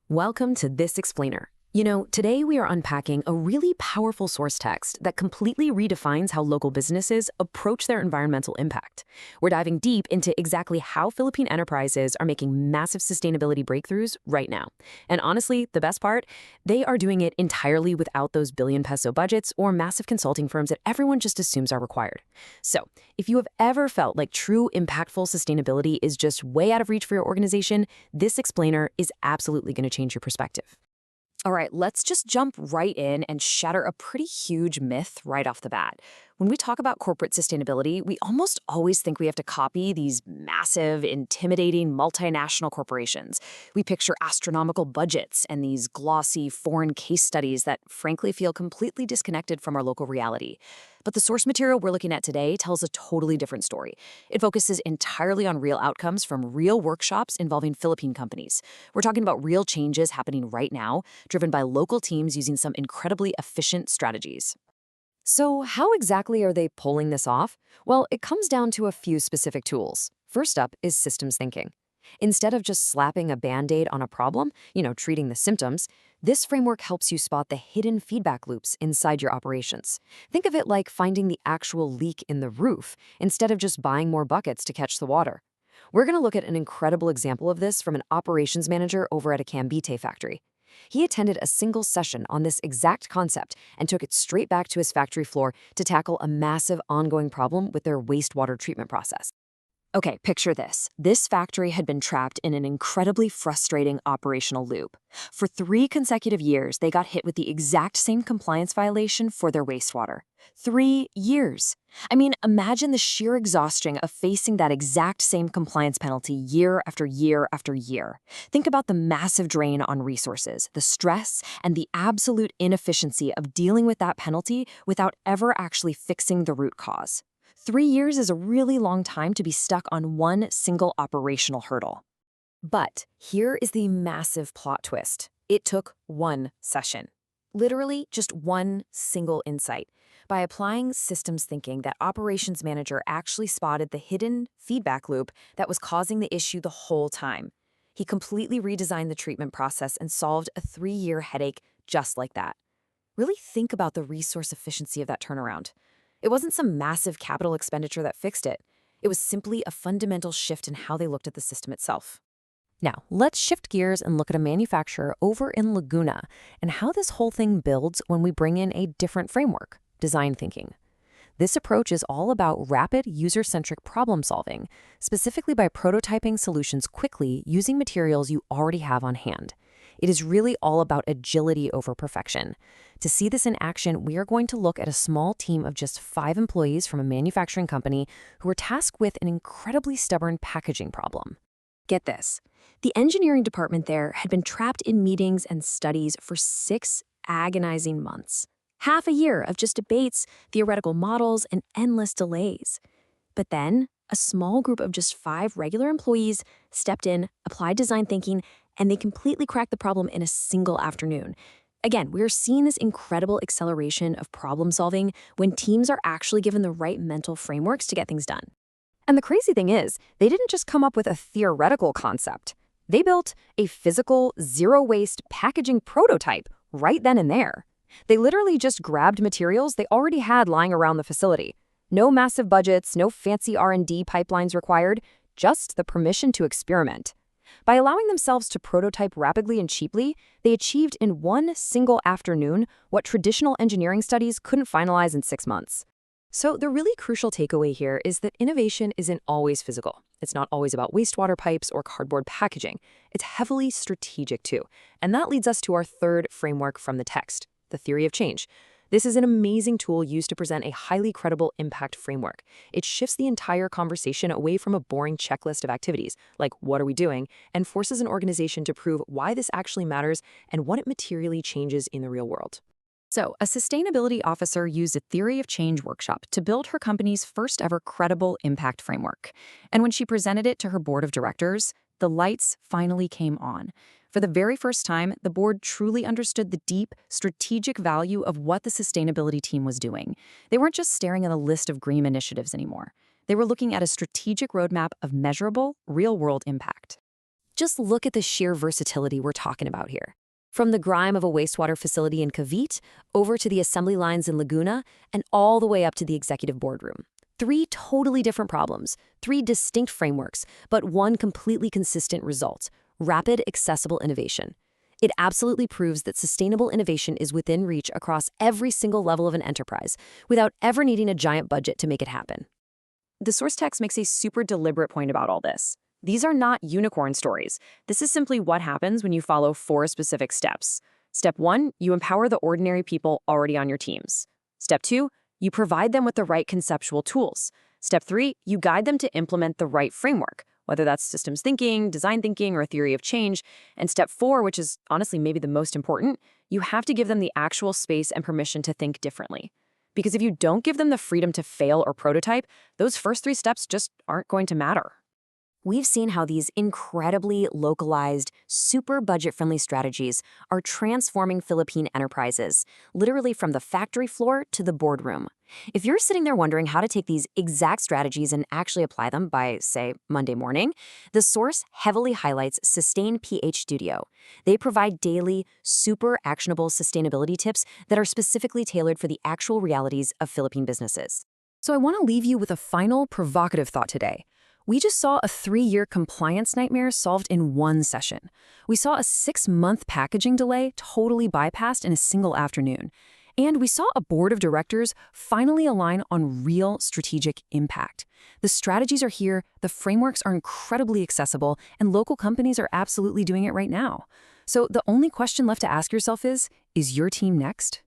Welcome to This Explainer. Today we are unpacking a really powerful source text that completely redefines how local businesses approach their environmental impact. We're diving deep into exactly how Philippine enterprises are making massive sustainability breakthroughs right now. And honestly, the best part, they are doing it entirely without those billion peso budgets or massive consulting firms that everyone just assumes are required. So, if you have ever felt like true impactful sustainability is just way out of reach for your organization, This Explainer is absolutely going to change your perspective. All right, let's just jump right in and shatter a pretty huge myth right off the bat. When we talk about corporate sustainability, we almost always think we have to copy these massive, intimidating multinational corporations. We picture astronomical budgets and these glossy foreign case studies that frankly feel completely disconnected from our local reality. But the source material we're looking at today tells a totally different story. It focuses entirely on real outcomes from real workshops involving Philippine companies. We're talking about real changes happening right now, driven by local teams using some incredibly efficient strategies. So how exactly are they pulling this off? Well, it comes down to a few specific tools. First up is systems thinking. Instead of just slapping a Band-Aid on a problem, treating the symptoms, this framework helps you spot the hidden feedback loops inside your operations. Think of it like finding the actual leak in the roof instead of just buying more buckets to catch the water. We're going to look at an incredible example of this from an operations manager over at a Cavite factory. He attended a single session on this exact concept and took it straight back to his factory floor to tackle a massive ongoing problem with their wastewater treatment process. Okay, picture this. This factory had been trapped in an incredibly frustrating operational loop. For 3 consecutive years, they got hit with the exact same compliance violation for their wastewater. 3 years. I mean, imagine the sheer exhaustion of facing that exact same compliance penalty year after year after year. Think about the massive drain on resources, the stress, and the absolute inefficiency of dealing with that penalty without ever actually fixing the root cause. 3 years is a really long time to be stuck on one single operational hurdle. But here is the massive plot twist. It took one session. Literally just one single insight. By applying systems thinking, that operations manager actually spotted the hidden feedback loop that was causing the issue the whole time. He completely redesigned the treatment process and solved a 3-year headache just like that. Really think about the resource efficiency of that turnaround. It wasn't some massive capital expenditure that fixed it. It was simply a fundamental shift in how they looked at the system itself. Now, let's shift gears and look at a manufacturer over in Laguna and how this whole thing builds when we bring in a different framework, design thinking. This approach is all about rapid, user-centric problem solving, specifically by prototyping solutions quickly using materials you already have on hand. It is really all about agility over perfection. To see this in action, we are going to look at a small team of just 5 employees from a manufacturing company who were tasked with an incredibly stubborn packaging problem. Get this. The engineering department there had been trapped in meetings and studies for 6 agonizing months. Half a year of just debates, theoretical models, and endless delays. But then, a small group of just 5 regular employees stepped in, applied design thinking, and they completely cracked the problem in a single afternoon. Again, we're seeing this incredible acceleration of problem solving when teams are actually given the right mental frameworks to get things done. And the crazy thing is, they didn't just come up with a theoretical concept. They built a physical, zero-waste packaging prototype right then and there. They literally just grabbed materials they already had lying around the facility. No massive budgets, no fancy R&D pipelines required, just the permission to experiment. By allowing themselves to prototype rapidly and cheaply, they achieved in one single afternoon what traditional engineering studies couldn't finalize in 6 months. So the really crucial takeaway here is that innovation isn't always physical. It's not always about wastewater pipes or cardboard packaging. It's heavily strategic too. And that leads us to our third framework from the text, the theory of change. This is an amazing tool used to present a highly credible impact framework. It shifts the entire conversation away from a boring checklist of activities, like what are we doing, and forces an organization to prove why this actually matters and what it materially changes in the real world. So, a sustainability officer used a theory of change workshop to build her company's first ever credible impact framework. And when she presented it to her board of directors, the lights finally came on. For the very first time, the board truly understood the deep, strategic value of what the sustainability team was doing. They weren't just staring at a list of green initiatives anymore. They were looking at a strategic roadmap of measurable, real-world impact. Just look at the sheer versatility we're talking about here. From the grime of a wastewater facility in Cavite, over to the assembly lines in Laguna, and all the way up to the executive boardroom. 3 totally different problems, 3 distinct frameworks, but one completely consistent result: rapid, accessible innovation. It absolutely proves that sustainable innovation is within reach across every single level of an enterprise, without ever needing a giant budget to make it happen. The source text makes a super deliberate point about all this. These are not unicorn stories. This is simply what happens when you follow 4 specific steps. Step 1, you empower the ordinary people already on your teams. Step 2, you provide them with the right conceptual tools. Step 3, you guide them to implement the right framework, whether that's systems thinking, design thinking, or a theory of change. And step 4, which is honestly maybe the most important, you have to give them the actual space and permission to think differently. Because if you don't give them the freedom to fail or prototype, those first 3 steps just aren't going to matter. We've seen how these incredibly localized, super budget-friendly strategies are transforming Philippine enterprises, literally from the factory floor to the boardroom. If you're sitting there wondering how to take these exact strategies and actually apply them by, say, Monday morning, the source heavily highlights Sustain PH Studio. They provide daily, super actionable sustainability tips that are specifically tailored for the actual realities of Philippine businesses. So I want to leave you with a final provocative thought today. We just saw a 3-year compliance nightmare solved in one session. We saw a 6-month packaging delay totally bypassed in a single afternoon. And we saw a board of directors finally align on real strategic impact. The strategies are here, the frameworks are incredibly accessible, and local companies are absolutely doing it right now. So the only question left to ask yourself is your team next?